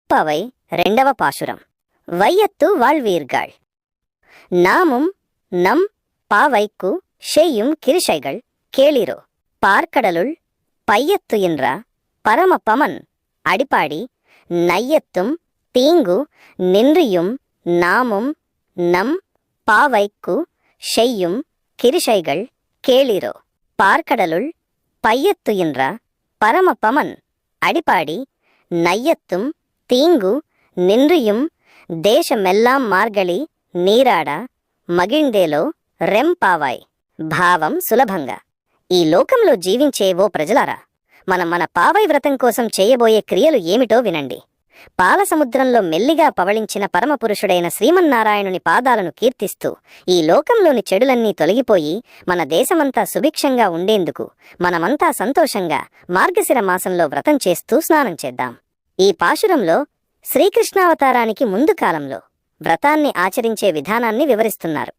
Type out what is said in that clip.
திருப்பாவை 2వ பாசுரம். வையத்து வாழ்வீர்கள். நாமும் நம் பாவைக்கு செய்யும் கிருஷைகள் கேளிரோ. பார்க்கடலுள் பையத்துயின்ற பரமபமன் அடிப்பாடி நையத்தும் தீங்கு நின்றியும் நாமும் நம் பாவைக்கு செய்யும் கிருஷைகள் கேளிரோ. பார்க்கடலுள் பையத்துயின்ற பரமபமன் அடிப்பாடி நையத்தும் తీంగు నిండ్రియుం దేశమెల్లాం మార్గళి నీరాడ మగిళ్దేలో రెంపావాయ్. భావం సులభంగా. ఈ లోకంలో జీవించే ఓ ప్రజలారా, మన పావై వ్రతం కోసం చేయబోయే క్రియలు ఏమిటో వినండి. పాల సముద్రంలో మెల్లిగా పవళించిన పరమపురుషుడైన శ్రీమన్నారాయణుని పాదాలను కీర్తిస్తూ ఈ లోకంలోని చెడులన్నీ తొలగిపోయి మన దేశమంతా సుభిక్షంగా ఉండేందుకు మనమంతా సంతోషంగా మార్గశిర మాసంలో వ్రతం చేస్తూ స్నానం చేద్దాం. ఈ పాశురంలో శ్రీకృష్ణావతారానికి ముందు కాలంలో వ్రతాన్ని ఆచరించే విధానాన్ని వివరిస్తున్నారు.